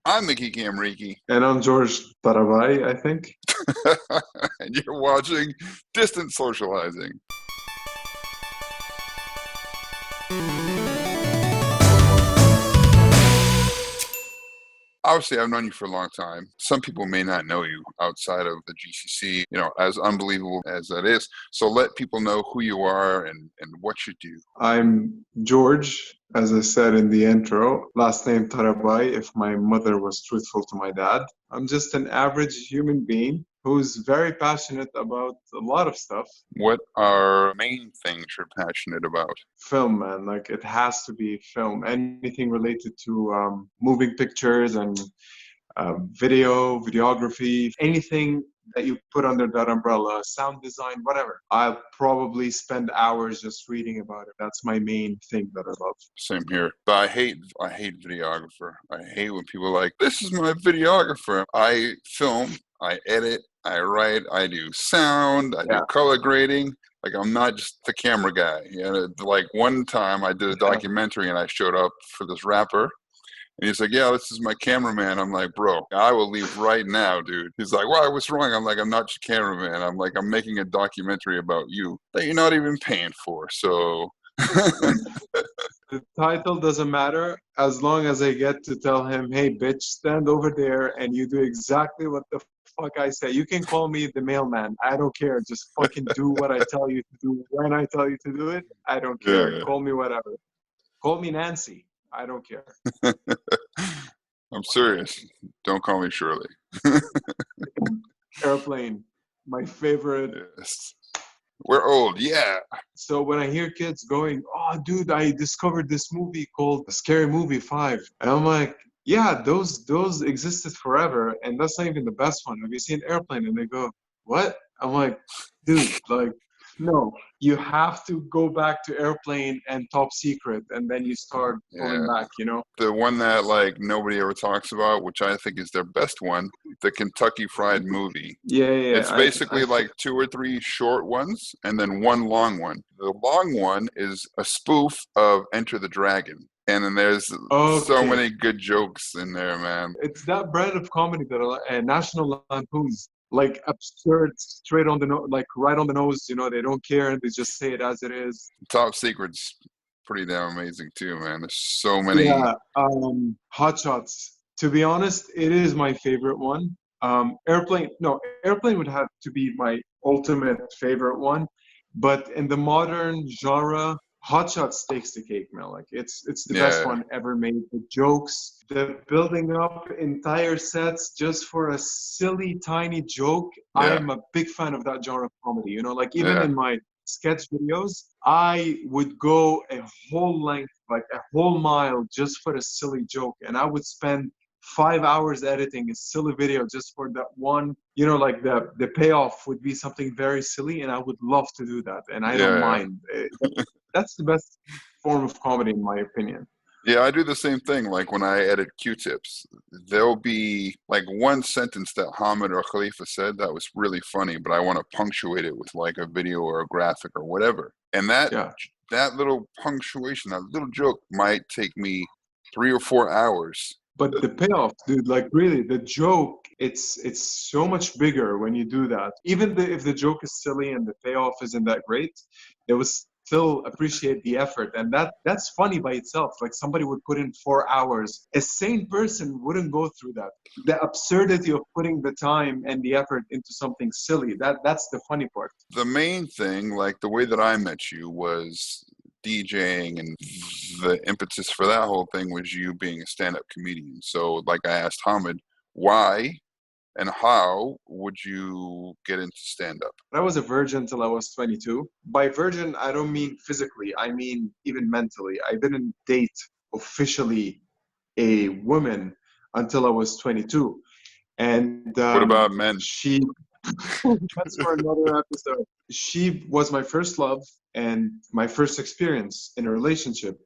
I'm the Geeky Amreeki, And I'm George Tarabay, I think. and you're watching Distant Socializing. Obviously, I've known you for a long time. Some people may not know you outside of the GCC, as unbelievable as that is. So let people know who you are and what you do. I'm George, as I said in the intro, last name Tarabay, if my mother was truthful to my dad. I'm just an average human being who's very passionate about a lot of stuff. What are main things you're passionate about? Film, man, like it has to be film. Anything related to moving pictures and videography, anything that you put under that umbrella, sound design, whatever. I'll probably spend hours just reading about it. That's my main thing that I love. Same here. But I hate videographer. I hate when people are like, this is my videographer. I film, I edit, I write, I do sound, I do Yeah. color grading. Like, I'm not just the camera guy. Like one time I did a documentary and I showed up for this rapper. And he's like, yeah, this is my cameraman. I'm like, bro, I will leave right now, dude. He's like, why, what's wrong? I'm like, I'm not your cameraman. I'm like, I'm making a documentary about you that you're not even paying for. So The title doesn't matter as long as I get to tell him, hey, bitch, stand over there and you do exactly what the fuck I say. You can call me the mailman. I don't care. Just fucking do what I tell you to do when I tell you to do it. I don't care. yeah. Call me whatever. Call me Nancy. I don't care. I'm serious. Don't call me Shirley. Airplane, my favorite. Yes. We're old, yeah. So when I hear kids going, oh, dude, I discovered this movie called Scary Movie 5. And I'm like, yeah, those existed forever. And that's not even the best one. Have you seen Airplane? And they go, what? I'm like, dude, like, no, you have to go back to Airplane and Top Secret. And then you start going Yeah. back. The one that like nobody ever talks about, which I think is their best one, the Kentucky Fried Movie. Yeah, yeah. It's basically like 2 or 3 short ones and then one long one. The long one is a spoof of Enter the Dragon. And then there's so Okay. many good jokes in there, man. It's that brand of comedy that National Lampoon's like absurd, straight on the nose, like right on the nose. They don't care. They just say it as it is. Top Secret's pretty damn amazing too, man. There's so many. Yeah. Hot Shots. To be honest, it is my favorite one. Airplane. No, Airplane would have to be my ultimate favorite one. But in the modern genre, Hot Shots takes the cake, man. Like it's the best Yeah, one ever made. The jokes, the building up entire sets just for a silly tiny joke. I yeah, am a big fan of that genre of comedy. Like even yeah. in my sketch videos, I would go a whole length, like a whole mile just for a silly joke. And I would spend 5 hours editing a silly video just for that one, like the payoff would be something very silly, and I would love to do that, and I don't Yeah, mind. That's the best form of comedy, in my opinion. yeah, I do the same thing. Like when I edit Q-tips, there'll be like one sentence that Hamid or Khalifa said that was really funny, but I want to punctuate it with like a video or a graphic or whatever. And that Yeah. that little punctuation, that little joke might take me 3 or 4 hours. But the payoff, dude, like really, the joke, it's so much bigger when you do that. Even if the joke is silly and the payoff isn't that great, they would still appreciate the effort, and that's funny by itself. Like somebody would put in 4 hours. A sane person wouldn't go through that. The absurdity of putting the time and the effort into something silly. That's the funny part. The main thing, like the way that I met you was DJing, and the impetus for that whole thing was you being a stand-up comedian. So like I asked Hamid, why and how would you get into stand-up? I was a virgin till I was 22. By virgin, I don't mean physically, I mean even mentally. I didn't date officially a woman until I was 22. And What about men? that's for another episode. She was my first love and my first experience in a relationship.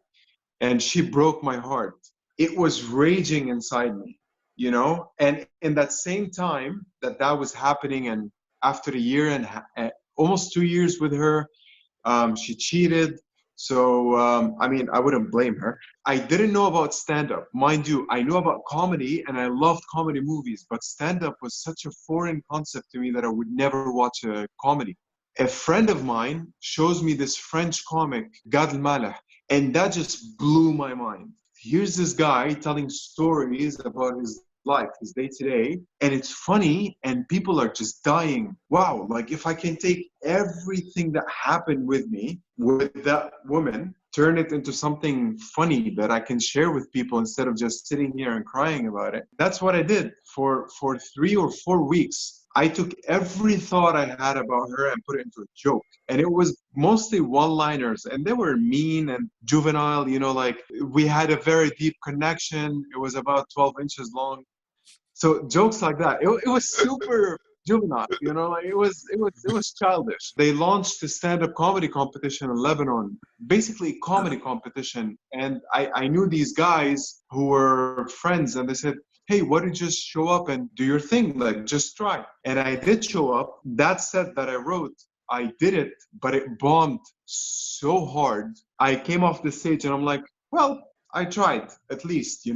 And she broke my heart. It was raging inside me. And in that same time that was happening, and after a year and almost 2 years with her, she cheated. So, I mean, I wouldn't blame her. I didn't know about stand-up. Mind you, I knew about comedy and I loved comedy movies, but stand-up was such a foreign concept to me that I would never watch a comedy. A friend of mine shows me this French comic, Gad Elmaleh, and that just blew my mind. Here's this guy telling stories about his life, his day to day, and it's funny, and people are just dying. Wow, like if I can take everything that happened with me, with that woman, turn it into something funny that I can share with people instead of just sitting here and crying about it. That's what I did for 3 or 4 weeks. I took every thought I had about her and put it into a joke. And it was mostly one-liners, and they were mean and juvenile, like we had a very deep connection. It was about 12 inches long. So jokes like that. It was super juvenile, like it was childish. They launched a stand-up comedy competition in Lebanon, basically comedy competition. And I knew these guys who were friends, and they said, hey, why don't you just show up and do your thing? Like, just try. And I did show up. That set that I wrote, I did it, but it bombed so hard. I came off the stage and I'm like, well, I tried at least.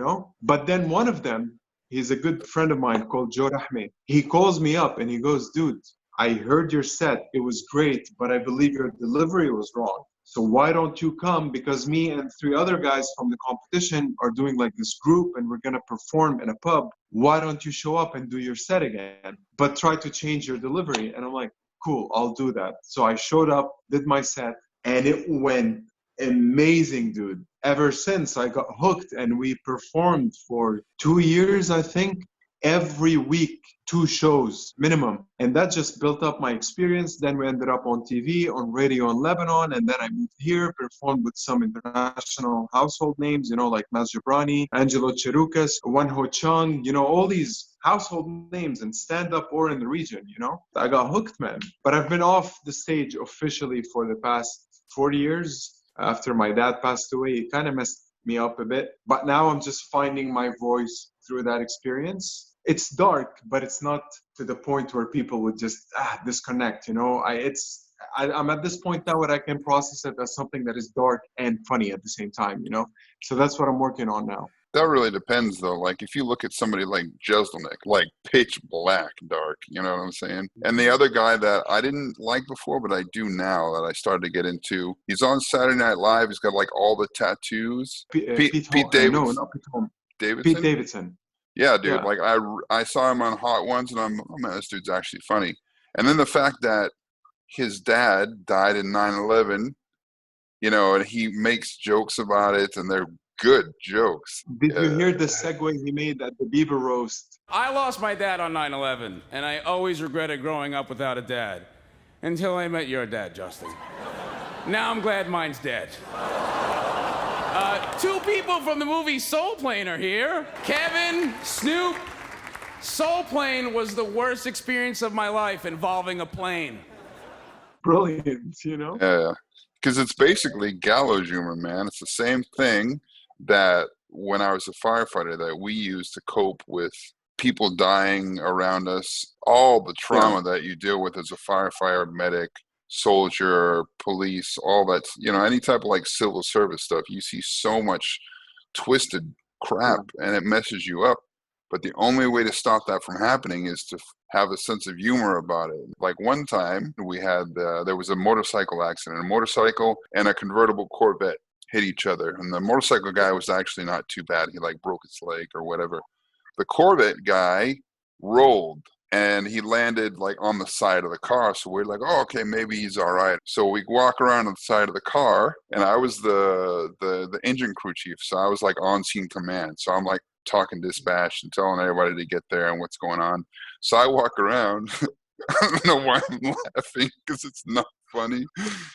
But then one of them, he's a good friend of mine called Joe Rahmi. He calls me up and he goes, dude, I heard your set. It was great, but I believe your delivery was wrong. So why don't you come? Because me and 3 other guys from the competition are doing like this group and we're going to perform in a pub. Why don't you show up and do your set again? But try to change your delivery. And I'm like, cool, I'll do that. So I showed up, did my set, and it went amazing, dude. Ever since I got hooked, and we performed for 2 years, I think, every week, 2 shows minimum. And that just built up my experience. Then we ended up on TV, on radio in Lebanon. And then I moved here, performed with some international household names, like Maz Jobrani, Angelo Cherukas, Wan Ho Chung, all these household names and stand up or in the region. I got hooked, man. But I've been off the stage officially for the past 40 years. After my dad passed away, it kind of messed me up a bit. But now I'm just finding my voice through that experience. It's dark, but it's not to the point where people would just disconnect. I'm at this point now where I can process it as something that is dark and funny at the same time. So that's what I'm working on now. That really depends, though. Like, if you look at somebody like Jeselnik, like pitch black dark, you know what I'm saying? And the other guy that I didn't like before, but I do now that I started to get into, he's on Saturday Night Live. He's got like all the tattoos. Pete Davidson. No, not Pete Holmes. Davidson? Pete Davidson. Yeah, dude. Yeah. Like, I saw him on Hot Ones, and I'm, oh man, this dude's actually funny. And then the fact that his dad died in 9/11, and he makes jokes about it, and they're good jokes. Did you hear the segue he made at the Beaver Roast? I lost my dad on 9/11, and I always regretted growing up without a dad. Until I met your dad, Justin. Now I'm glad mine's dead. 2 people from the movie Soul Plane are here. Kevin, Snoop. Soul Plane was the worst experience of my life involving a plane. Brilliant, Yeah, because it's basically gallows humor, man. It's the same thing that when I was a firefighter that we used to cope with people dying around us, all the trauma that you deal with as a firefighter, medic, soldier, police, all that, any type of like civil service stuff, you see so much twisted crap and it messes you up. But the only way to stop that from happening is to have a sense of humor about it. Like one time we had, there was a motorcycle accident, a motorcycle and a convertible Corvette hit each other. And the motorcycle guy was actually not too bad. He like broke his leg or whatever. The Corvette guy rolled and he landed like on the side of the car. So we're like, oh, okay, maybe he's all right. So we walk around on the side of the car, and I was the engine crew chief. So I was like on scene command. So I'm like talking dispatch and telling everybody to get there and what's going on. So I walk around. I don't know why I'm laughing because it's not funny.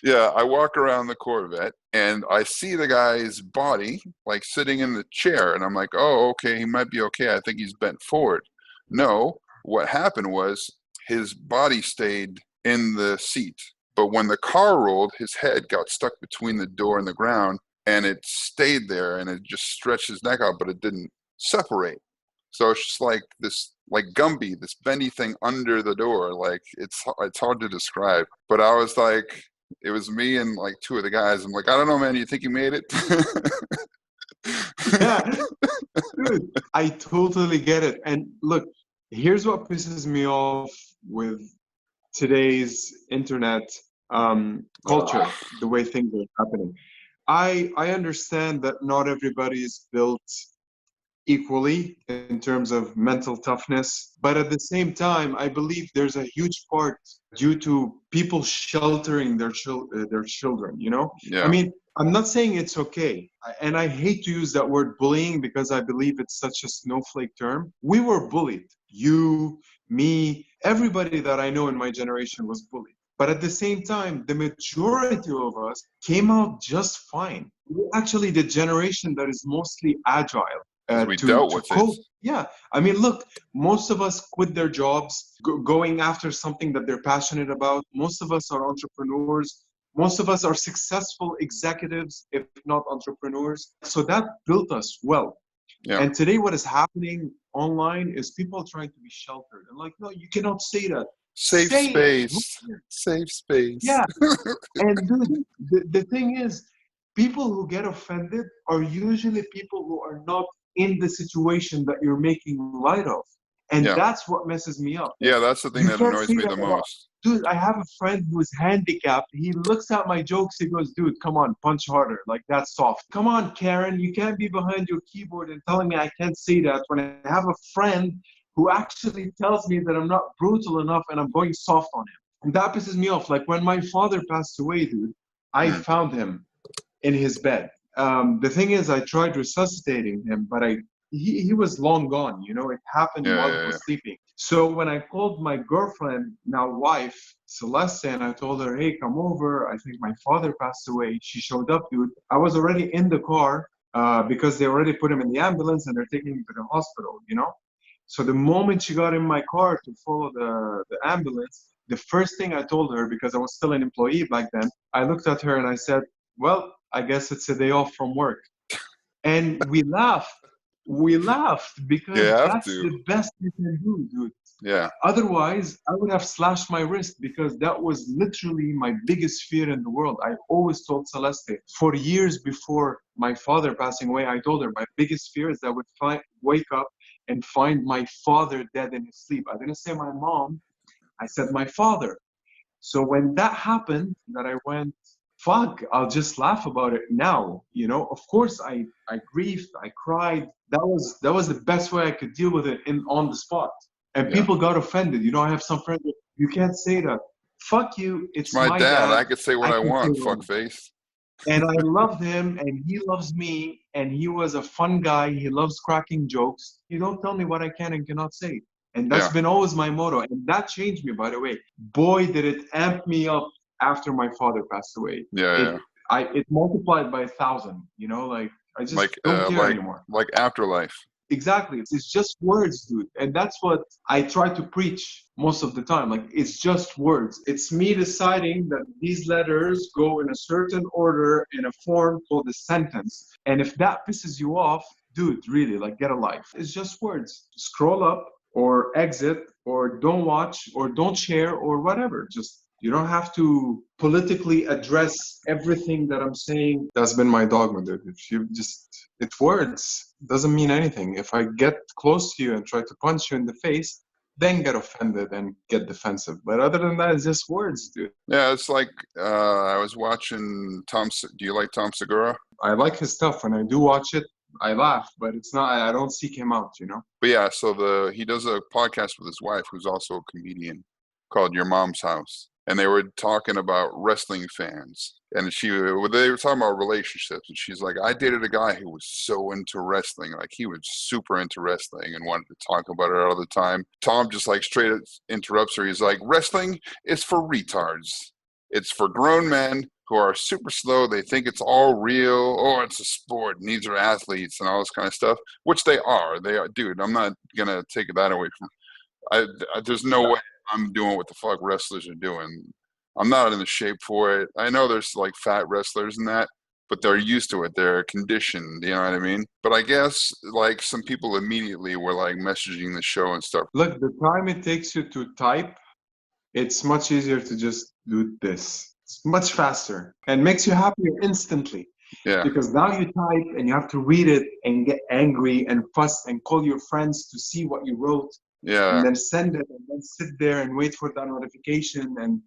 Yeah, I walk around the Corvette and I see the guy's body like sitting in the chair, and I'm like, oh, okay, he might be okay. I think he's bent forward. No, what happened was his body stayed in the seat, but when the car rolled, his head got stuck between the door and the ground, and it stayed there, and it just stretched his neck out, but it didn't separate. So it's just like this, like Gumby, this bendy thing under the door. Like it's hard to describe. But I was like, It was me and like two of the guys. I'm like, I don't know, man. You think you made it? Yeah, dude, I totally get it. And look, here's what pisses me off with today's internet culture, the way things are happening. I understand that not everybody is built equally in terms of mental toughness, but at the same time, I believe there's a huge part due to people sheltering their children. You know, I Yeah. mean, I'm not saying it's okay, and I hate to use that word bullying because I believe it's such a snowflake term. We were bullied. You, me, everybody that I know in my generation was bullied. But at the same time, the majority of us came out just fine. We're actually the generation that is mostly agile Because we to dealt with it. cope. Yeah, I mean, look, most of us quit their jobs, going after something that they're passionate about. Most of us are entrepreneurs. Most of us are successful executives, if not entrepreneurs. So that built us well. Yeah. And today, what is happening online is people trying to be sheltered. And like, no, you cannot say that. Safe Say it. space. Safe space. Yeah. And dude, the thing is, people who get offended are usually people who are not in the situation that you're making light of. And Yeah. that's what messes me up. Yeah, that's the thing You that can't annoys say me that the about- most. Dude, I have a friend who's handicapped. He looks at my jokes. He goes, dude, come on, punch harder. Like, that's soft. Come on, Karen. You can't be behind your keyboard and telling me I can't say that when I have a friend who actually tells me that I'm not brutal enough and I'm going soft on him. And that pisses me off. Like, when my father passed away, dude, I found him in his bed. The thing is, I tried resuscitating him, but he was long gone. You know, it happened while he was sleeping. So when I called my girlfriend, now wife, Celeste, and I told her, hey, come over. I think my father passed away. She showed up, dude. I was already in the car because they already put him in the ambulance and they're taking him to the hospital, you know? So the moment she got in my car to follow the ambulance, the first thing I told her, because I was still an employee back then, I looked at her and I said, well, I guess it's a day off from work. And we laughed. We laughed because that's the best you can do, dude. Yeah. Otherwise, I would have slashed my wrist because that was literally my biggest fear in the world. I always told Celeste, for years before my father passing away, I told her my biggest fear is that I would wake up and find my father dead in his sleep. I didn't say my mom, I said my father. So when that happened, that I went, fuck, I'll just laugh about it now. You know, of course I grieved, I cried. That was the best way I could deal with it on the spot. And people got offended. You know, I have some friends that, you can't say that. Fuck you, it's my dad. I dad. could say what I want, fuckface. And I loved him and he loves me and he was a fun guy. He loves cracking jokes. You don't tell me what I can and cannot say. And that's been always my motto. And that changed me, by the way. Boy, did it amp me up after my father passed away. It multiplied by 1,000, you know, like I just don't care anymore. Like afterlife. Exactly. It's just words, dude. And that's what I try to preach most of the time. Like, it's just words. It's me deciding that these letters go in a certain order in a form called a sentence. And if that pisses you off, dude, really, like, get a life. It's just words. Scroll up or exit or don't watch or don't share or whatever. Just, you don't have to politically address everything that I'm saying. That's been my dogma, dude. If you just, it's words. It doesn't mean anything. If I get close to you and try to punch you in the face, then get offended and get defensive. But other than that, it's just words, dude. Yeah, it's like I was watching Tom. Do you like Tom Segura? I like his stuff. When I do watch it, I laugh, but it's not, I don't seek him out, you know? But yeah, so he does a podcast with his wife, who's also a comedian, called Your Mom's House. And they were talking about wrestling fans. And they were talking about relationships. And she's like, I dated a guy who was so into wrestling. Like, he was super into wrestling and wanted to talk about it all the time. Tom just like straight interrupts her. He's like, wrestling is for retards. It's for grown men who are super slow. They think it's all real. Oh, it's a sport. And these are athletes and all this kind of stuff, which they are. They are. Dude, I'm not going to take that away from there's no way I'm doing what the fuck wrestlers are doing. I'm not in the shape for it. I know there's like fat wrestlers and that, but they're used to it. They're conditioned, you know what I mean? But I guess like some people immediately were like messaging the show and stuff. Look, the time it takes you to type, it's much easier to just do this. It's much faster and makes you happier instantly. Yeah. Because now you type and you have to read it and get angry and fuss and call your friends to see what you wrote Yeah. and then send it and then sit there and wait for that notification. And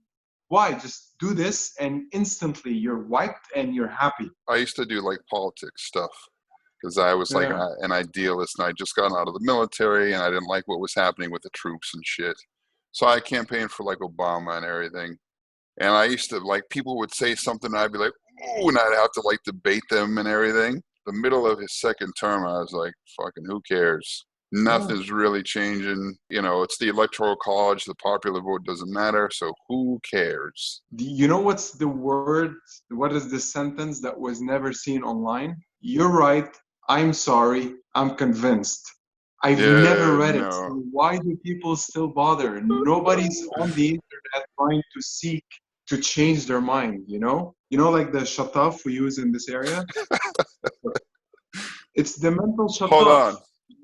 why? Just do this and instantly you're wiped and you're happy. I used to do like politics stuff because I was like an idealist, and I just gotten out of the military, and I didn't like what was happening with the troops and shit. So I campaigned for like Obama and everything. And I used to, like, people would say something and I'd be like, ooh, and I'd have to like debate them and everything. The middle of his second term, I was like, fucking who cares? Nothing's really changing. You know, it's the electoral college. The popular vote doesn't matter. So who cares? You know what's the word? What is the sentence that was never seen online? You're right. I'm sorry. I'm convinced. I've never read it. So why do people still bother? Nobody's on the internet trying to seek to change their mind, you know? You know, like the shataf we use in this area? It's the mental shataf. Hold on.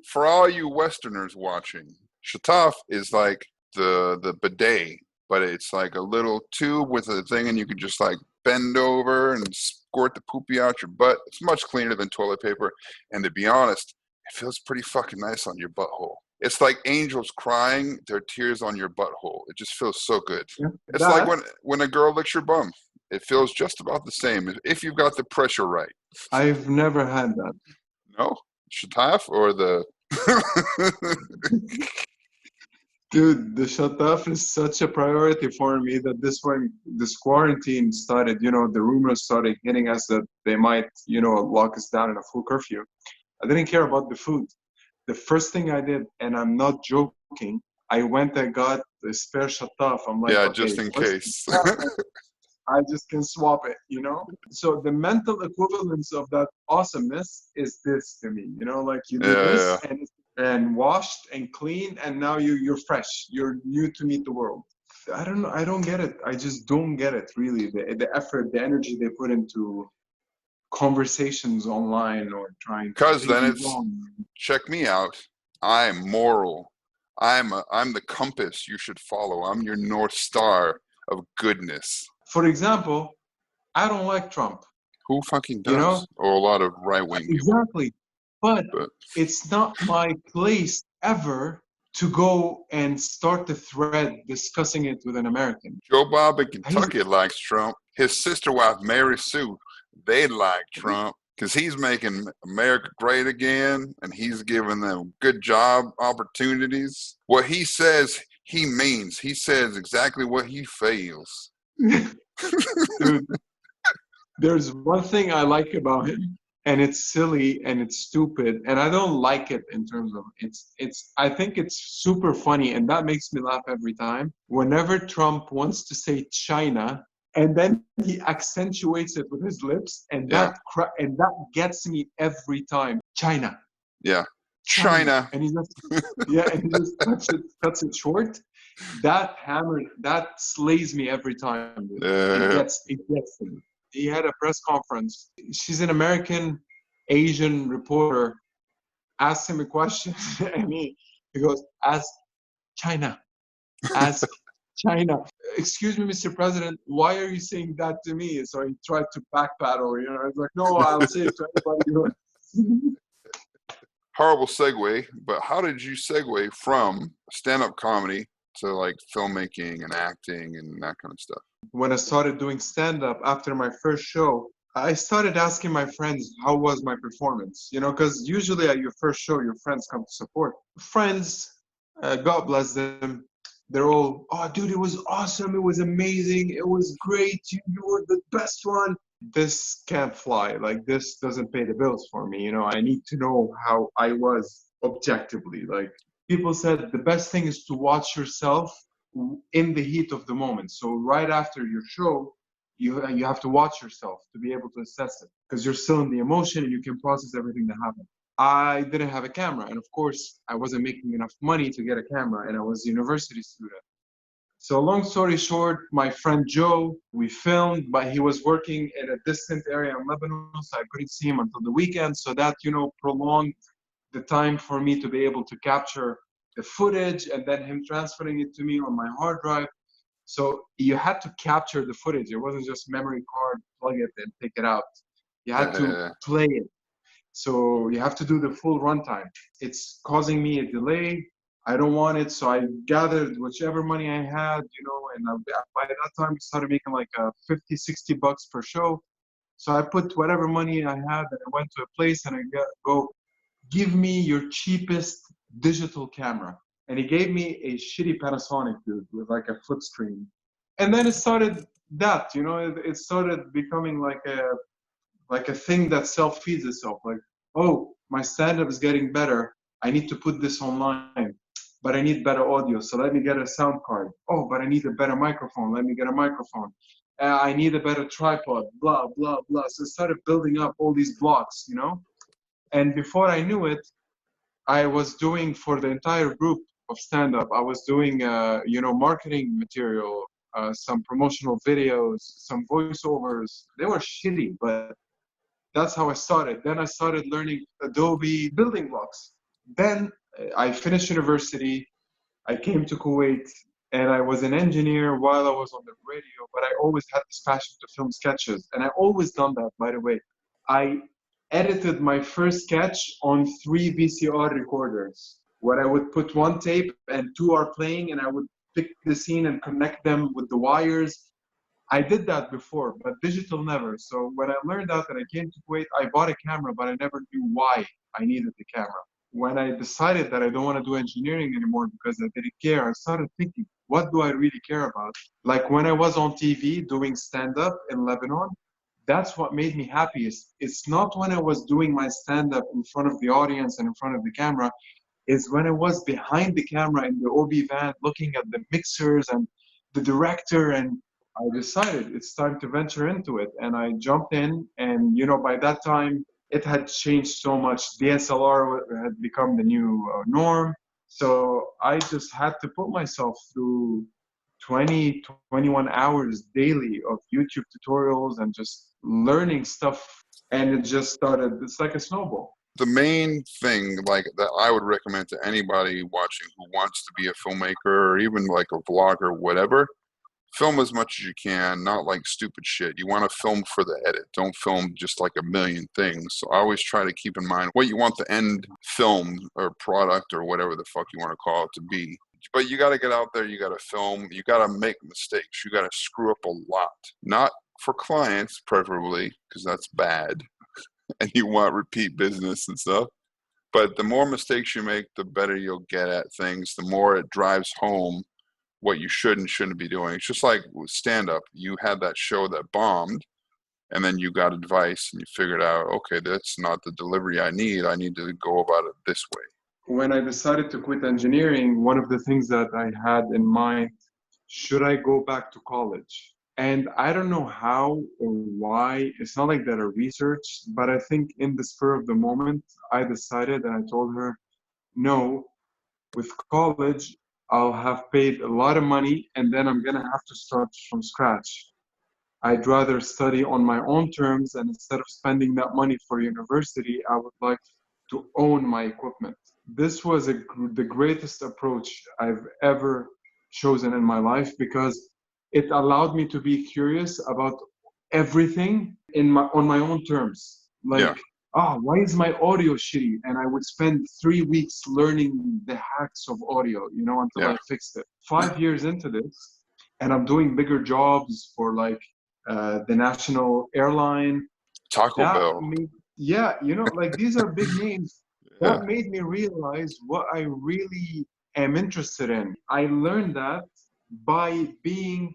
For all you Westerners watching, shataf is like the bidet, but it's like a little tube with a thing, and you can just like bend over and squirt the poopy out your butt. It's much cleaner than toilet paper. And to be honest, it feels pretty fucking nice on your butthole. It's like angels crying their tears on your butthole. It just feels so good. Yeah, it's like when a girl licks your bum. It feels just about the same if you've got the pressure right. I've never had that. No? Shataf or the... Dude, the shataf is such a priority for me that when this quarantine started, you know, the rumors started hitting us that they might, you know, lock us down in a full curfew. I didn't care about the food. The first thing I did, and I'm not joking, I went and got the spare shataf. I'm like, okay, just in case. I just can swap it, you know? So the mental equivalence of that awesomeness is this to me, you know, like you do this and washed and clean, and now you're fresh. You're new to meet the world. I don't know. I don't get it. I just don't get it, really. The effort, the energy they put into conversations online or trying to... Because then it's, check me out. I'm moral. I'm the compass you should follow. I'm your North Star of goodness. For example, I don't like Trump. Who fucking does? You know? Or a lot of right-wing people. Exactly. But it's not my place ever to go and start the thread discussing it with an American. Joe Bob in Kentucky likes Trump. His sister wife, Mary Sue, they like Trump because he's making America great again, and he's giving them good job opportunities. What he says, he means. He says exactly what he feels. Dude, there's one thing I like about him. And it's silly and it's stupid, and I don't like it in terms of it's. I think it's super funny, and that makes me laugh every time. Whenever Trump wants to say China, and then he accentuates it with his lips, and that gets me every time. China. Yeah. China. And he just and he just cuts it short. That slays me every time. It gets me. He had a press conference. She's an American Asian reporter. Asked him a question, and he goes, "Ask China. Ask China. Excuse me, Mr. President, why are you saying that to me?" So he tried to backpedal. You know, I was like, "No, I'll say it to anybody." Horrible segue, but how did you segue from stand-up comedy to like filmmaking and acting and that kind of stuff? When I started doing stand-up after my first show, I started asking my friends, how was my performance? You know, because usually at your first show, your friends come to support. Friends, God bless them, they're all, "Oh, dude, it was awesome. It was amazing. It was great. You were the best one." This can't fly. Like, this doesn't pay the bills for me. You know, I need to know how I was objectively. Like, people said the best thing is to watch yourself in the heat of the moment. So right after your show, you have to watch yourself to be able to assess it, because you're still in the emotion and you can process everything that happened. I didn't have a camera, and of course I wasn't making enough money to get a camera, and I was a university student. So long story short, my friend Joe, we filmed, but he was working in a distant area in Lebanon, so I couldn't see him until the weekend. So that, you know, prolonged the time for me to be able to capture the footage, and then him transferring it to me on my hard drive. So you had to capture the footage. It wasn't just memory card, plug it and take it out. You had to play it. So you have to do the full runtime. It's causing me a delay. I don't want it. So I gathered whichever money I had, and by that time I started making like 50, 60 bucks per show. So I put whatever money I had and I went to a place and go, give me your cheapest digital camera. And he gave me a shitty Panasonic, dude, with like a flip screen. And then it started it started becoming like a thing that self-feeds itself. Like, oh, my stand-up is getting better. I need to put this online, but I need better audio. So let me get a sound card. Oh, but I need a better microphone. Let me get a microphone. I need a better tripod, blah, blah, blah. So it started building up all these blocks, And before I knew it, I was doing for the entire group of stand-up, I was doing, marketing material, some promotional videos, some voiceovers. They were shitty, but that's how I started. Then I started learning Adobe building blocks. Then I finished university. I came to Kuwait and I was an engineer while I was on the radio, but I always had this passion to film sketches. And I always done that, by the way. I edited my first sketch on 3 VCR recorders, where I would put one tape and 2 are playing, and I would pick the scene and connect them with the wires. I did that before, but digital never. So when I learned that and I came to Kuwait, I bought a camera, but I never knew why I needed the camera. When I decided that I don't want to do engineering anymore because I didn't care, I started thinking, what do I really care about? Like when I was on TV doing stand-up in Lebanon, that's what made me happiest. It's not when I was doing my stand-up in front of the audience and in front of the camera. It's when I was behind the camera in the OB van looking at the mixers and the director, and I decided it's time to venture into it. And I jumped in, and by that time it had changed so much. DSLR had become the new norm. So I just had to put myself through 20, 21 hours daily of YouTube tutorials and just learning stuff. And it just started, it's like a snowball. The main thing that I would recommend to anybody watching who wants to be a filmmaker or even like a vlogger, whatever, film as much as you can, not like stupid shit. You want to film for the edit. Don't film just like a million things. So I always try to keep in mind what you want the end film or product or whatever the fuck you want to call it to be. But you got to get out there. You got to film. You got to make mistakes. You got to screw up a lot. Not for clients, preferably, because that's bad. And you want repeat business and stuff. But the more mistakes you make, the better you'll get at things. The more it drives home what you should and shouldn't be doing. It's just like with stand-up. You had that show that bombed, and then you got advice, and you figured out, okay, that's not the delivery I need. I need to go about it this way. When I decided to quit engineering, one of the things that I had in mind, should I go back to college? And I don't know how or why. It's not like that I researched, but I think in the spur of the moment, I decided, and I told her, no, with college, I'll have paid a lot of money and then I'm going to have to start from scratch. I'd rather study on my own terms, and instead of spending that money for university, I would like to own my equipment. This was the greatest approach I've ever chosen in my life, because it allowed me to be curious about everything on my own terms. Why is my audio shitty? And I would spend 3 weeks learning the hacks of audio, until I fixed it. 5 years into this, and I'm doing bigger jobs for the national airline. Taco Bell. These are big names. That made me realize what I really am interested in. I learned that by being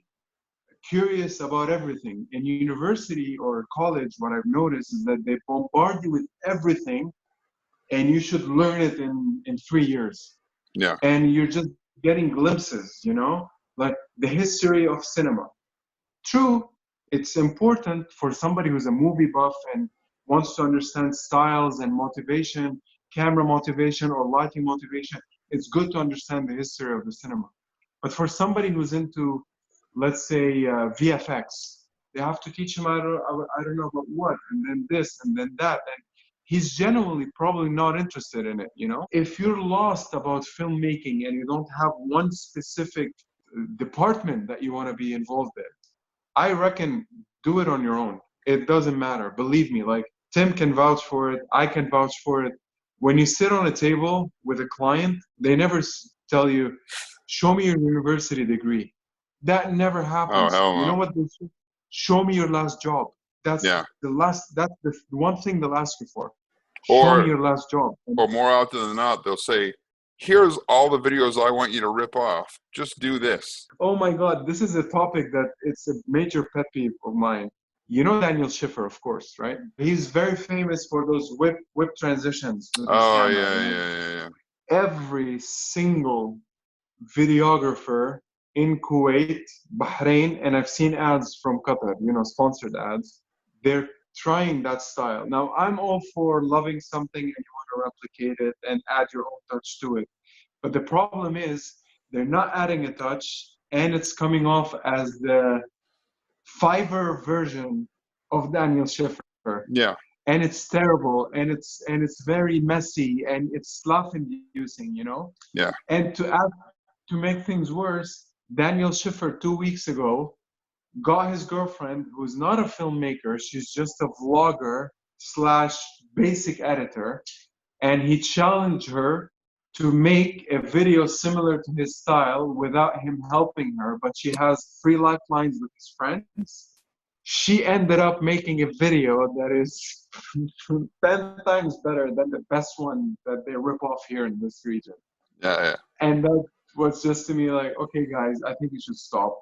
curious about everything. In university or college, what I've noticed is that they bombard you with everything, and you should learn it in 3 years. Yeah. And you're just getting glimpses, like the history of cinema. True, it's important for somebody who's a movie buff and wants to understand styles and motivation, camera motivation or lighting motivation. It's good to understand the history of the cinema. But for somebody who's into, let's say, VFX, they have to teach him, I don't know about what, and then this, and then that. And he's generally probably not interested in it, If you're lost about filmmaking and you don't have one specific department that you want to be involved in. I reckon do it on your own. It doesn't matter. Believe me, like Tim can vouch for it. I can vouch for it. When you sit on a table with a client, they never tell you, show me your university degree. That never Oh, happens. hell You know no. what they say? Show me your last job. That's Yeah. that's the one thing they'll ask you for. Show me Or your last job. or more often than not, they'll say, here's all the videos I want you to rip off. Just do this. Oh my God, this is a topic that it's a major pet peeve of mine. You know Daniel Schiffer, of course, right? He's very famous for those whip transitions with his Oh, camera. yeah, You know? yeah. Every single videographer in Kuwait, Bahrain, and I've seen ads from Qatar, you know, sponsored ads. They're trying that style. Now, I'm all for loving something and you want to replicate it and add your own touch to it. But the problem is they're not adding a touch and it's coming off as the Fiverr version of Daniel Schiffer. Yeah. And it's terrible and it's very messy and it's laugh inducing, you know? Yeah. And to make things worse, Daniel Schiffer 2 weeks ago got his girlfriend, who's not a filmmaker, she's just a vlogger slash basic editor, and he challenged her to make a video similar to his style without him helping her, but she has 3 lifelines with his friends. She ended up making a video that is 10 times better than the best one that they rip off here in this region. Yeah. And that was just to me like, okay, guys, I think you should stop.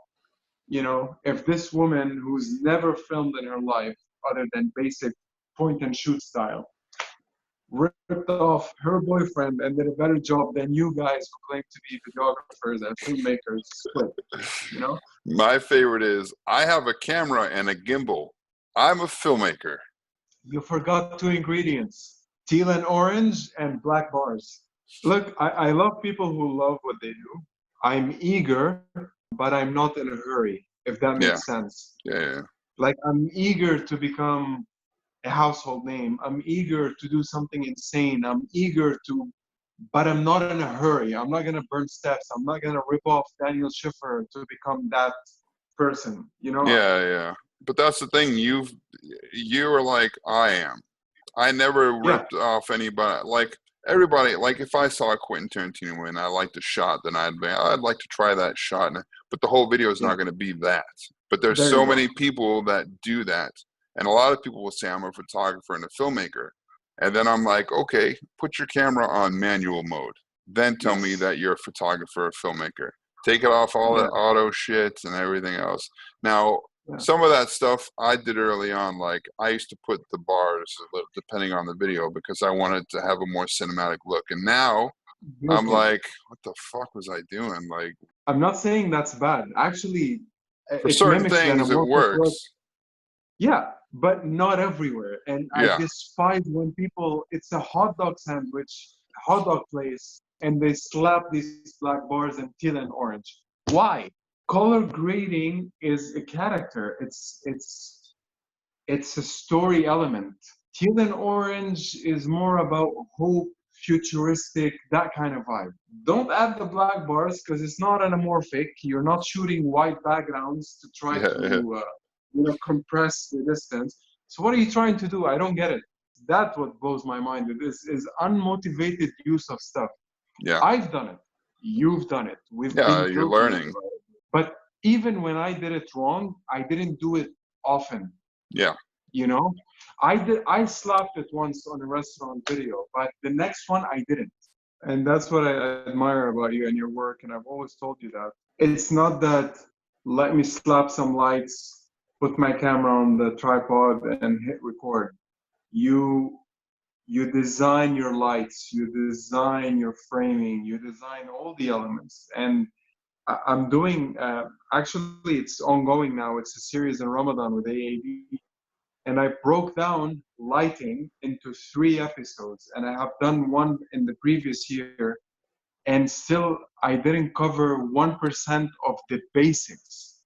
You know, if this woman who's never filmed in her life other than basic point and shoot style ripped off her boyfriend and did a better job than you guys who claim to be videographers and filmmakers split, you know? My favorite is, I have a camera and a gimbal. I'm a filmmaker. You forgot 2 ingredients, teal and orange and black bars. Look, I love people who love what they do. I'm eager, but I'm not in a hurry, if that makes sense. Yeah. Like, I'm eager to become a household name. I'm eager to do something insane. But I'm not in a hurry. I'm not going to burn steps. I'm not going to rip off Daniel Schiffer to become that person, you know? Yeah. But that's the thing. You are like I am. I never ripped off anybody. Like everybody, like if I saw Quentin Tarantino and I liked a shot, then I'd like to try that shot. But the whole video is not going to be that. But there's so many people that do that. And a lot of people will say I'm a photographer and a filmmaker. And then I'm like, okay, put your camera on manual mode. Then tell me that you're a photographer or filmmaker. Take it off all that auto shit and everything else. Now, some of that stuff I did early on. Like I used to put the bars depending on the video because I wanted to have a more cinematic look. And now I'm like, what the fuck was I doing? Like, I'm not saying that's bad. Actually, for certain things it works. Yeah, but not everywhere. And I despise when people, it's a hot dog sandwich, hot dog place, and they slap these black bars and teal and orange. Why? Color grading is a character. It's a story element. Teal and orange is more about hope, futuristic, that kind of vibe. Don't add the black bars because it's not anamorphic. You're not shooting white backgrounds to try to compress the distance. So what are you trying to do? I don't get it. That's what blows my mind. It is unmotivated use of stuff. Yeah, I've done it. You've done it. We've been you're learning. But even when I did it wrong, I didn't do it often. Yeah. You know, I slapped it once on a restaurant video, but the next one I didn't. And that's what I admire about you and your work. And I've always told you that. It's not that let me slap some lights, put my camera on the tripod and hit record. You design your lights, you design your framing, you design all the elements. And I'm doing, actually it's ongoing now. It's a series in Ramadan with AAB. And I broke down lighting into 3 episodes. And I have done one in the previous year. And still, I didn't cover 1% of the basics.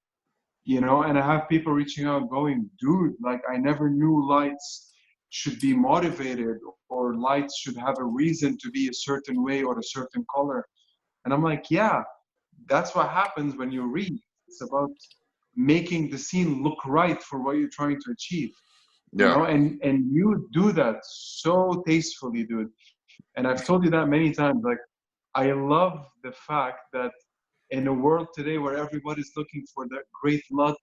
You know, and I have people reaching out going, dude, like I never knew lights should be motivated or lights should have a reason to be a certain way or a certain color. And I'm like, yeah, that's what happens when you read. It's about making the scene look right for what you're trying to achieve, you Yeah. know, and you do that so tastefully, dude. And I've told you that many times. Like, I love the fact that in a world today where everybody's looking for that great LUT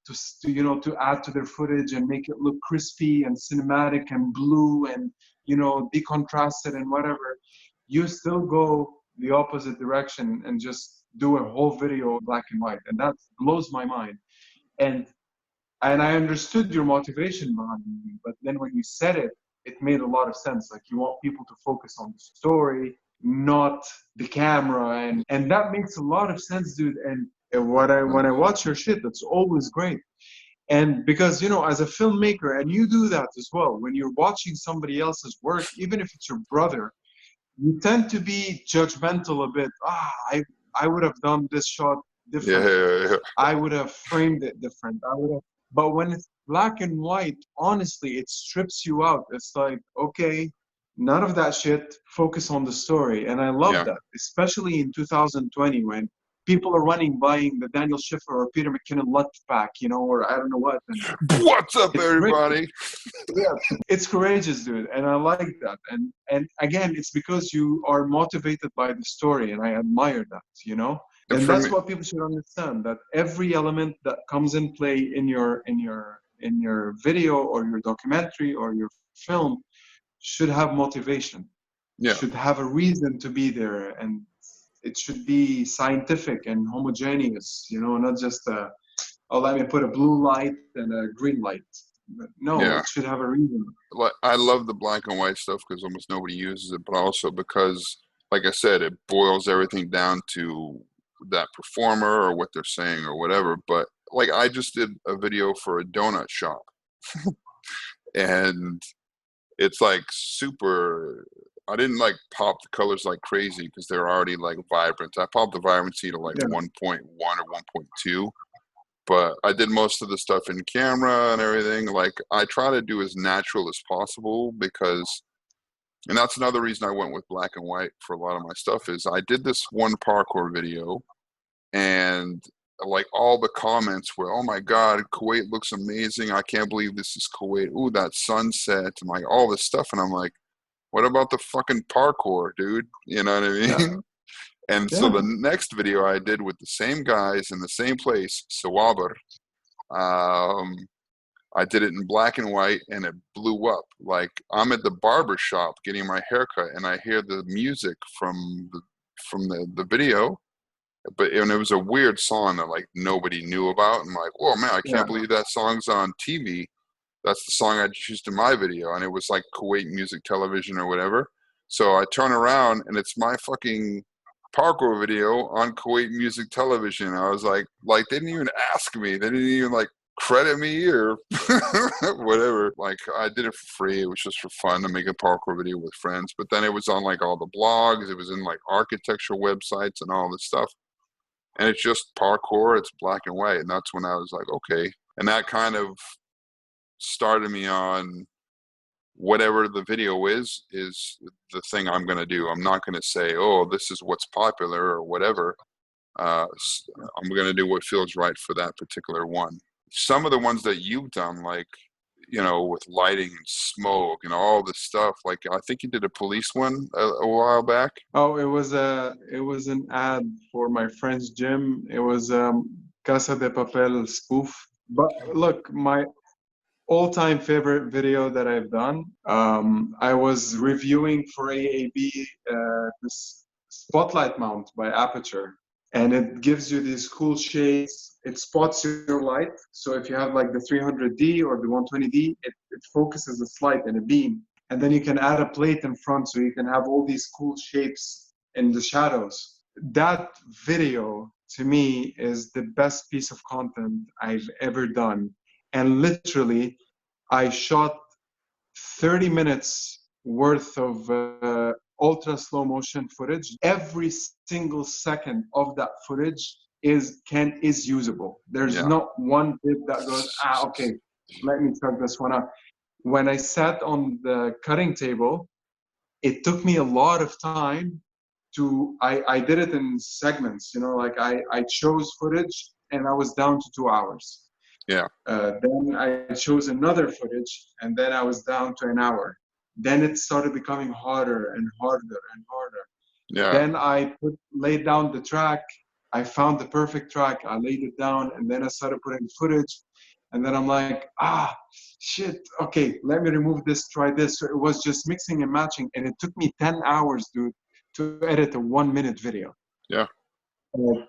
to add to their footage and make it look crispy and cinematic and blue and, decontrasted and whatever, you still go the opposite direction and just do a whole video black and white. And that blows my mind. And I understood your motivation behind it, but then when you said it, it made a lot of sense. Like, you want people to focus on the story, not the camera, and that makes a lot of sense, dude. And when I watch your shit, that's always great. And because, as a filmmaker, and you do that as well, when you're watching somebody else's work, even if it's your brother, you tend to be judgmental a bit. I would have done this shot different. Yeah. I would have framed it different. But when it's black and white, honestly, it strips you out. It's like, okay, none of that shit. Focus on the story. And I love Yeah. that, especially in 2020 when people are buying the Daniel Schiffer or Peter McKinnon LUT pack, or I don't know what. And What's up, it's everybody? yeah, it's courageous, dude, and I like that. And again, it's because you are motivated by the story, and I admire that. And And for that's me- what people should understand, that every element that comes in play in your video or your documentary or your film should have motivation. Yeah. Should have a reason to be there, and it should be scientific and homogeneous, not just let me put a blue light and a green light. No, Yeah. it should have a reason. I love the black and white stuff because almost nobody uses it, but also because, like I said, it boils everything down to that performer or what they're saying or whatever. But like, I just did a video for a donut shop and it's like super, I didn't like pop the colors like crazy because they're already like vibrant. I popped the vibrancy to like 1.1 or 1.2. But I did most of the stuff in camera and everything. Like, I try to do as natural as possible because, and that's another reason I went with black and white for a lot of my stuff, is I did this one parkour video and like all the comments were, oh my God, Kuwait looks amazing. I can't believe this is Kuwait. Ooh, that sunset and like all this stuff. And I'm like, what about the fucking parkour, dude? You know what I mean? Yeah. And so the next video I did with the same guys in the same place, Sawabar, I did it in black and white and it blew up. Like, I'm at the barber shop getting my haircut and I hear the music from the video, and it was a weird song that like nobody knew about. And I'm like, oh man, I can't believe that song's on TV. That's the song I just used in my video. And it was like Kuwait Music Television or whatever. So I turn around and it's my fucking parkour video on Kuwait Music Television. I was like they didn't even ask me. They didn't even like credit me or whatever. Like, I did it for free. It was just for fun to make a parkour video with friends. But then it was on like all the blogs. It was in like architecture websites and all this stuff. And it's just parkour. It's black and white. And that's when I was like, okay. And that kind of started me on whatever the video is the thing I'm going to do. I'm not going to say, oh, this is what's popular or whatever. I'm going to do what feels right for that particular one. Some of the ones that you've done, like, with lighting and smoke and all this stuff, like I think you did a police one a while back. Oh, it was an ad for my friend's gym. It was Casa de Papel spoof. But look, my all-time favorite video that I've done, I was reviewing for AAB this spotlight mount by Aperture, and it gives you these cool shades. It spots your light, so if you have like the 300D or the 120D, it focuses the light in a beam, and then you can add a plate in front so you can have all these cool shapes in the shadows. That video to me is the best piece of content I've ever done. And literally, I shot 30 minutes worth of ultra slow motion footage. Every single second of that footage is usable. There's not one bit that goes, okay, let me check this one out. When I sat on the cutting table, it took me a lot of time I did it in segments, you know, like I chose footage and I was down to 2 hours. Yeah. Then I chose another footage and then I was down to an hour. Then it started becoming harder and harder and harder. Yeah. Then I laid down the track. I found the perfect track. I laid it down and then I started putting footage. And then I'm like, shit, okay, let me remove this, try this. So it was just mixing and matching. And it took me 10 hours, dude, to edit a 1 minute video. Yeah.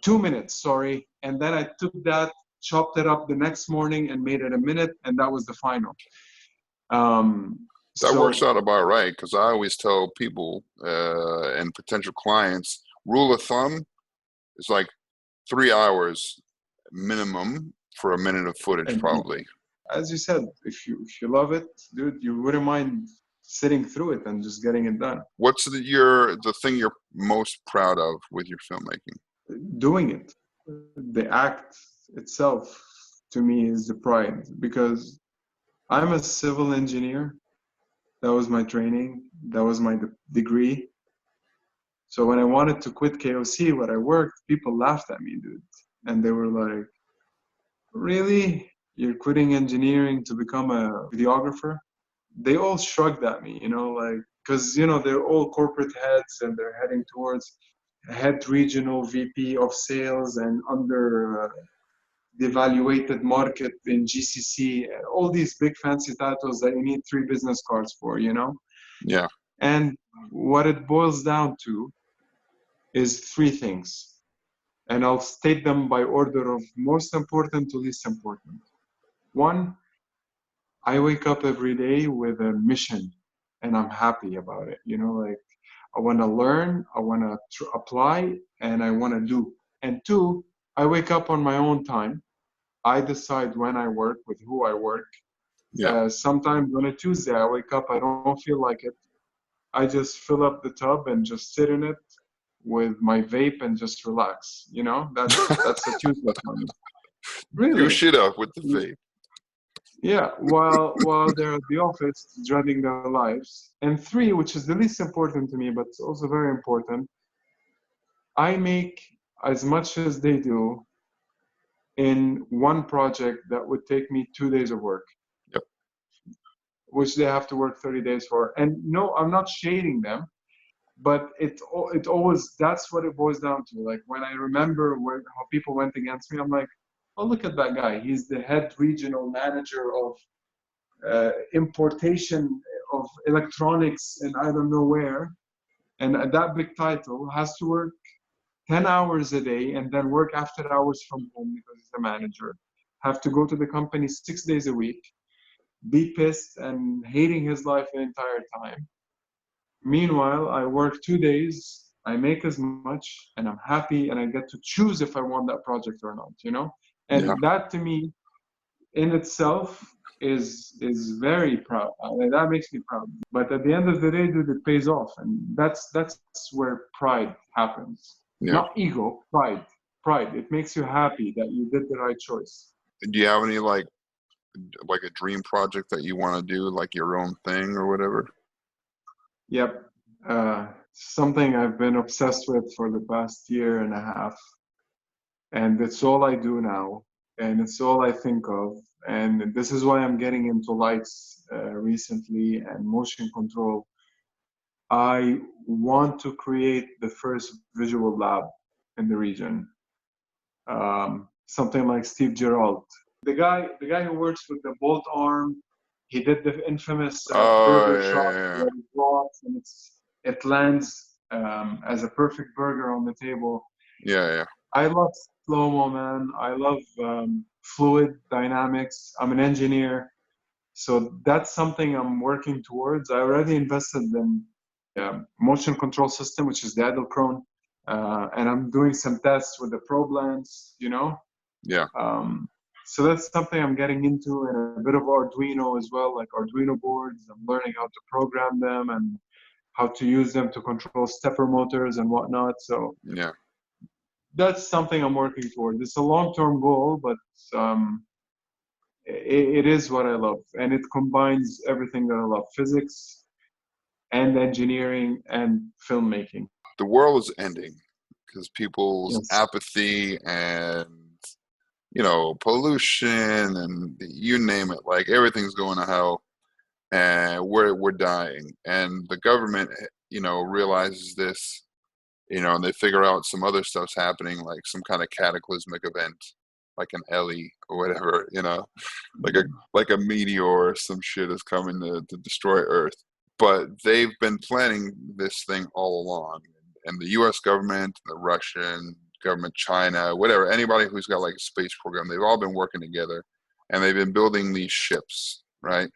2 minutes, sorry. And then I took that, chopped it up the next morning and made it a minute. And that was the final. That works out about right, because I always tell people and potential clients, rule of thumb is like 3 hours minimum for a minute of footage, probably. As you said, if you love it, dude, you wouldn't mind sitting through it and just getting it done. What's the thing you're most proud of with your filmmaking? Doing it. The act itself, to me, is the pride, because I'm a civil engineer. That was my training. That was my degree. So when I wanted to quit KOC, where I worked, people laughed at me, dude. And they were like, really? You're quitting engineering to become a videographer? They all shrugged at me, you know, like, because, you know, they're all corporate heads and they're heading towards head regional VP of sales and under the evaluated market in GCC, all these big fancy titles that you need 3 business cards for, you know? Yeah. And what it boils down to is 3 things. And I'll state them by order of most important to least important. 1, I wake up every day with a mission and I'm happy about it. You know, like I want to learn, I want to apply, and I want to do. And 2, I wake up on my own time. I decide when I work, with who I work. Yeah. Sometimes on a Tuesday, I wake up, I don't feel like it. I just fill up the tub and just sit in it with my vape and just relax. You know, that's a Tuesday for me. Really? You shit up with the vape. Yeah, while they're at the office dreading their lives. And 3, which is the least important to me, but it's also very important, I make as much as they do in one project that would take me 2 days of work. Yep. Which they have to work 30 days for. And no, I'm not shading them, but it always, that's what it boils down to. Like when I remember how people went against me, I'm like, oh, look at that guy. He's the head regional manager of importation of electronics and I don't know where. And that big title has to work 10 hours a day and then work after hours from home because he's the manager. Have to go to the company 6 days a week, be pissed and hating his life the entire time. Meanwhile, I work 2 days, I make as much, and I'm happy, and I get to choose if I want that project or not, you know? And that to me, in itself, is very proud. That makes me proud. But at the end of the day, dude, it pays off, and that's where pride happens. Yeah. Not ego, pride. Pride. It makes you happy that you did the right choice. Do you have any like a dream project that you want to do, like your own thing or whatever? Yep. Something I've been obsessed with for the past year and a half. And it's all I do now. And it's all I think of. And this is why I'm getting into lights recently and motion control. I want to create the first visual lab in the region. Something like Steve Gerald. The guy who works with the bolt arm, he did the infamous burger shot where it drops and it lands as a perfect burger on the table. Yeah. I love slow-mo, man. I love fluid dynamics. I'm an engineer. So that's something I'm working towards. I already invested in motion control system, which is the Edelkrone. And I'm doing some tests with the ProBlends, you know? Yeah. So that's something I'm getting into, and a bit of Arduino as well, like Arduino boards. I'm learning how to program them and how to use them to control stepper motors and whatnot. So yeah, that's something I'm working toward. It's a long-term goal, but it is what I love. And it combines everything that I love, physics and engineering and filmmaking. the world is ending because people's Yes. apathy and, you know, pollution and you name it, like everything's going to hell, and we're dying. And the government, you know, realizes this, you know, and they figure out some other stuff's happening, like some kind of cataclysmic event, like an Ellie or whatever, you know, like a meteor or some shit is coming to destroy Earth. But they've been planning this thing all along. And the US government, the Russian government, China, whatever, anybody who's got like a space program, they've all been working together and they've been building these ships, right?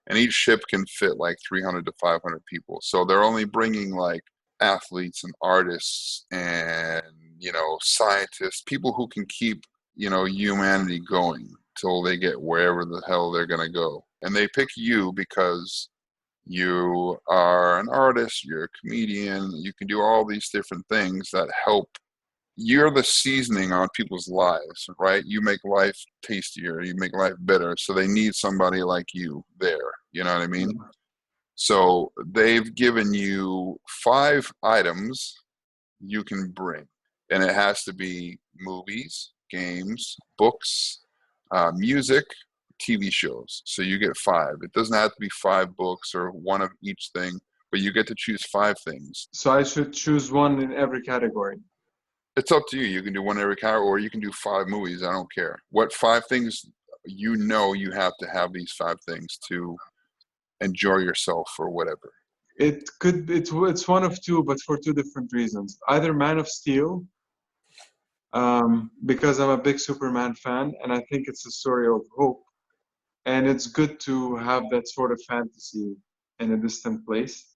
And each ship can fit like 300 to 500 people. So they're only bringing like athletes and artists and, you know, scientists, people who can keep, you know, humanity going till they get wherever the hell they're going to go. And they pick you because you are an artist, you're a comedian, you can do all these different things that help. You're the seasoning on people's lives, right? You make life tastier, you make life better. So they need somebody like you there. You know what I mean? So they've given you 5 items you can bring. And it has to be movies, games, books, music, TV shows. So you get 5. It doesn't have to be 5 books or one of each thing, but you get to choose 5 things. So I should choose one in every category. It's up to you. You can do one every category, or you can do 5 movies. I don't care. What 5 things you know you have to have these 5 things to enjoy yourself or whatever. It's one of 2, but for 2 different reasons. Either Man of Steel, because I'm a big Superman fan, and I think it's a story of hope. And it's good to have that sort of fantasy in a distant place.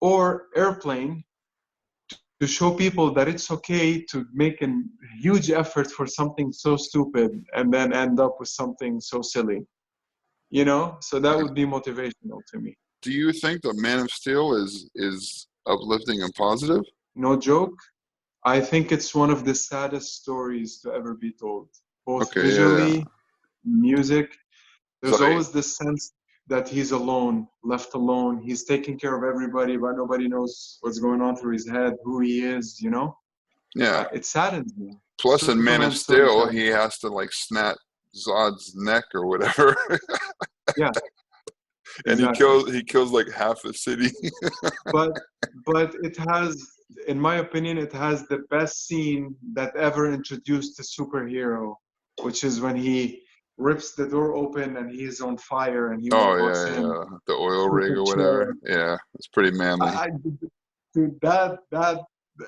Or Airplane, to show people that it's okay to make a huge effort for something so stupid and then end up with something so silly. You know? So that would be motivational to me. Do you think that Man of Steel is uplifting and positive? No joke. I think it's one of the saddest stories to ever be told. Both visually, music. There's always this sense that he's alone, left alone. He's taking care of everybody, but nobody knows what's going on through his head, who he is, you know? Yeah. It saddens me. Plus, in Man of Steel, he has to like snap Zod's neck or whatever. Yeah. And exactly. he kills like half the city. but it has, in my opinion, it has the best scene that ever introduced a superhero, which is when he rips the door open and he's on fire and he walks in. The oil rig or whatever. Yeah, it's pretty manly. Dude, that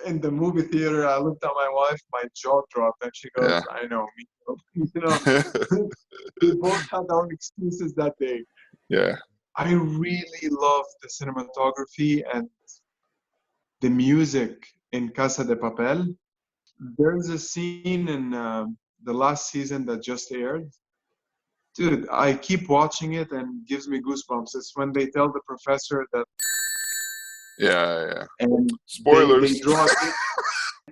in the movie theater, I looked at my wife, my jaw dropped, and she goes, "I know, me too." You know, we both had our excuses that day. Yeah. I really love the cinematography and the music in Casa de Papel. There's a scene in the last season that just aired. Dude, I keep watching it and it gives me goosebumps. It's when they tell the professor that. Yeah. And spoilers. They draw.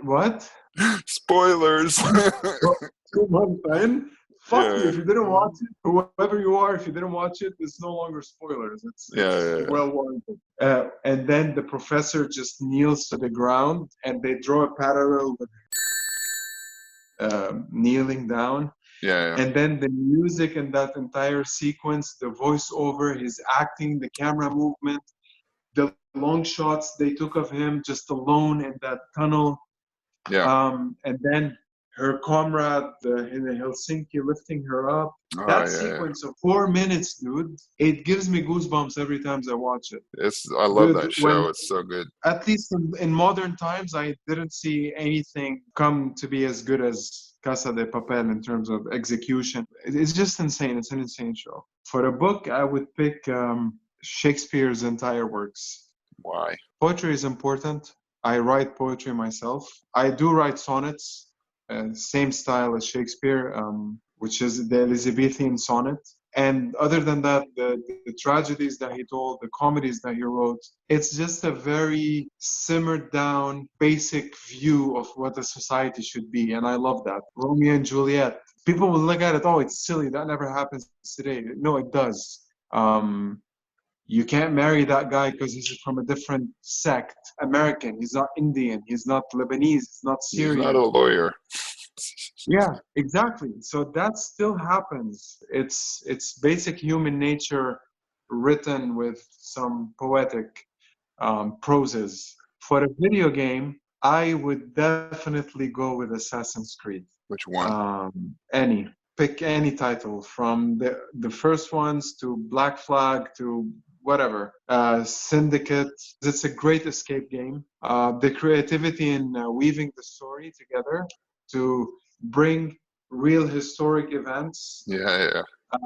What? Spoilers. 2 months in. Fuck you if you didn't watch it. Whoever you are, if you didn't watch it, it's no longer spoilers. It's well warranted. And then the professor just kneels to the ground, and they draw a parallel with kneeling down. And then the music in that entire sequence, the voiceover, his acting, the camera movement, the long shots they took of him just alone in that tunnel. And then her comrade in Helsinki lifting her up. That sequence of 4 minutes, dude, it gives me goosebumps every time I watch it. I love that show. It's so good. At least in modern times, I didn't see anything come to be as good as Casa de Papel in terms of execution. It's just insane. It's an insane show. For a book, I would pick Shakespeare's entire works. Why? Poetry is important. I write poetry myself. I do write sonnets, same style as Shakespeare, which is the Elizabethan sonnet. And other than that, the tragedies that he told, the comedies that he wrote, it's just a very simmered down, basic view of what a society should be. And I love that. Romeo and Juliet. People will look at it, oh, it's silly. That never happens today. No, it does. You can't marry that guy because he's from a different sect. American. He's not Indian. He's not Lebanese. He's not He's Syrian. not a lawyer. Yeah, exactly. So that still happens. It's basic human nature written with some poetic proses. For a video game, I would definitely go with Assassin's Creed. Which one? Any. Pick any title from the first ones to Black Flag to whatever. Syndicate. It's a great escape game. The creativity in weaving the story together to bring real historic events. Yeah.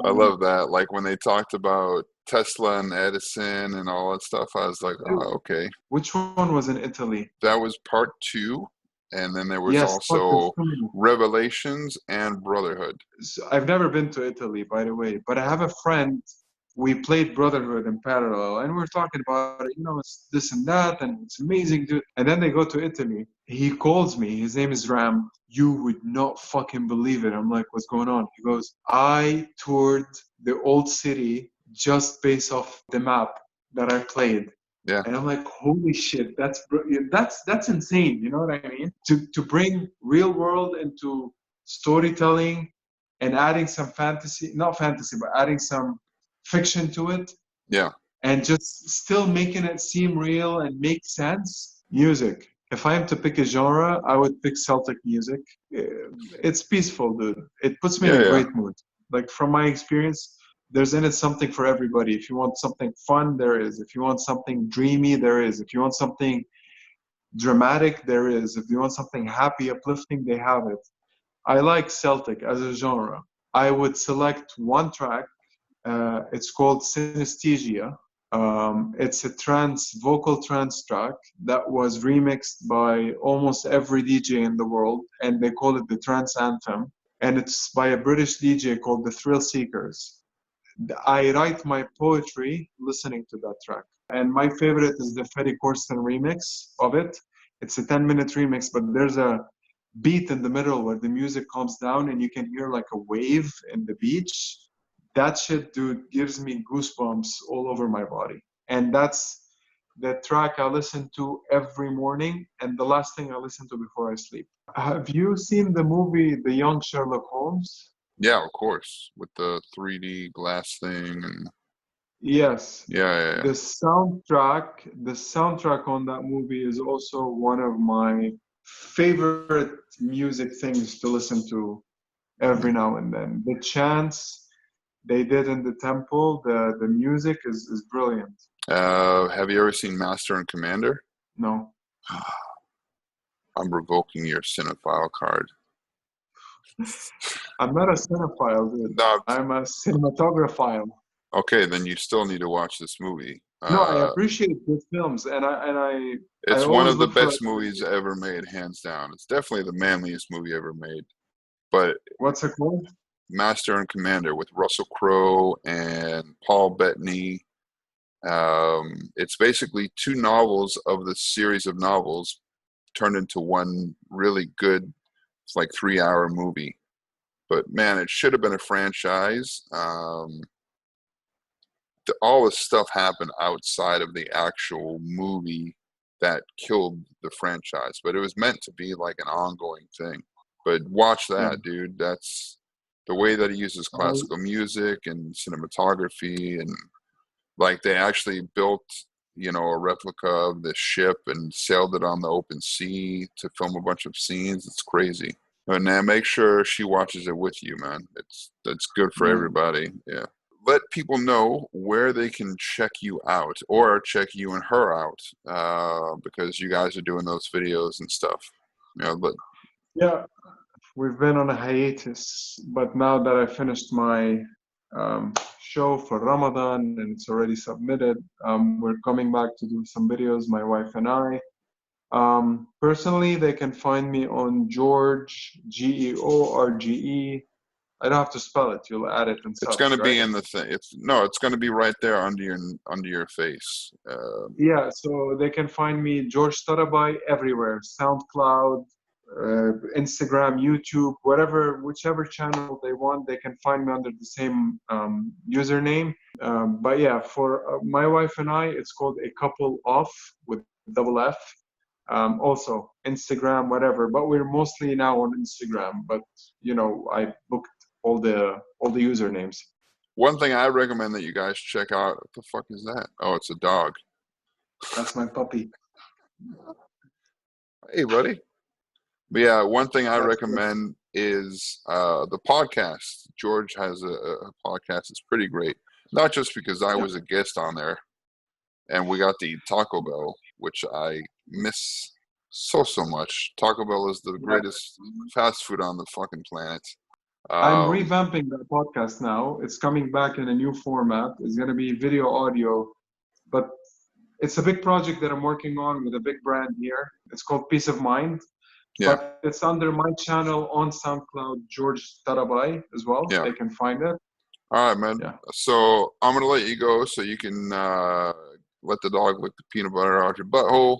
I love that. Like when they talked about Tesla and Edison and all that stuff, I was like, oh, okay. Which one was in Italy? That was part 2. And then there was Yes, also Revelations and Brotherhood. So I've never been to Italy, by the way, but I have a friend. We played Brotherhood in parallel, and we're talking about it, it's this and that, and it's amazing, dude. And then they go to Italy. He calls me. His name is Ram. You would not fucking believe it. I'm like, what's going on? He goes, I toured the old city just based off the map that I played. Yeah. And I'm like, holy shit, that's insane. You know what I mean? To bring real world into storytelling and adding some not fantasy, but adding some fiction to it. Yeah. And just still making it seem real and make sense. Music. If I am to pick a genre, I would pick Celtic music. It's peaceful, dude. It puts me in a great mood. Like from my experience, there's in it something for everybody. If you want something fun, there is. If you want something dreamy, there is. If you want something dramatic, there is. If you want something happy, uplifting, they have it. I like Celtic as a genre. I would select one track. It's called Synesthesia. It's a vocal trance track that was remixed by almost every DJ in the world, and they call it the trance anthem. And it's by a British DJ called the Thrill Seekers. I write my poetry listening to that track. And my favorite is the Ferry Corsten remix of it. It's a 10-minute remix, but there's a beat in the middle where the music calms down and you can hear like a wave in the beach. That shit, dude, gives me goosebumps all over my body. And that's the track I listen to every morning and the last thing I listen to before I sleep. Have you seen the movie The Young Sherlock Holmes? Yeah, of course, with the 3D glass thing and yes. Yeah. The soundtrack on that movie is also one of my favorite music things to listen to every now and then. The chants they did in the temple, the music is brilliant. Have you ever seen Master and Commander? No. I'm revoking your cinephile card. I'm not a cinephile, dude. No. I'm a cinematographile. Okay, then you still need to watch this movie. No, I appreciate good films, and I. It's one of the best movies ever made, hands down. It's definitely the manliest movie ever made. But what's it called? Master and Commander with Russell Crowe and Paul Bettany. It's basically 2 novels of the series of novels turned into one really good, it's like 3-hour movie. But man, it should have been a franchise. All this stuff happened outside of the actual movie that killed the franchise, but it was meant to be like an ongoing thing. But watch that, dude. That's the way that he uses classical music and cinematography, and like they actually built, a replica of this ship and sailed it on the open sea to film a bunch of scenes. It's crazy. And now make sure she watches it with you, man. That's good for everybody. Yeah. Let people know where they can check you out or check you and her out, because you guys are doing those videos and stuff. Yeah, we've been on a hiatus, but now that I finished my show for Ramadan and it's already submitted, we're coming back to do some videos, my wife and I. Personally, they can find me on George, George. I don't have to spell it. You'll add it and stuff. It's going to be in the thing. It's going to be right there under your face. Yeah, so they can find me George Tarabay everywhere. SoundCloud, Instagram, YouTube, whichever channel they want, they can find me under the same username. But yeah, for my wife and I, it's called A Couple Off with double F. Also Instagram, whatever. But we're mostly now on Instagram. But I booked all the usernames. One thing I recommend that you guys check out. What the fuck is that? Oh, it's a dog. That's my puppy. Hey, buddy. But yeah, one thing I recommend is the podcast. George has a podcast. It's pretty great. Not just because I was a guest on there and we got to eat Taco Bell, which I miss so much. Taco Bell is the greatest fast food on the fucking planet. I'm revamping that podcast now. It's coming back in a new format. It's going to be video, audio, but it's a big project that I'm working on with a big brand here. It's called Peace of Mind. Yeah. But it's under my channel on SoundCloud, George Tarabay, as well. Yeah. They can find it. All right, man. Yeah. So I'm going to let you go so you can let the dog lick the peanut butter out your butthole.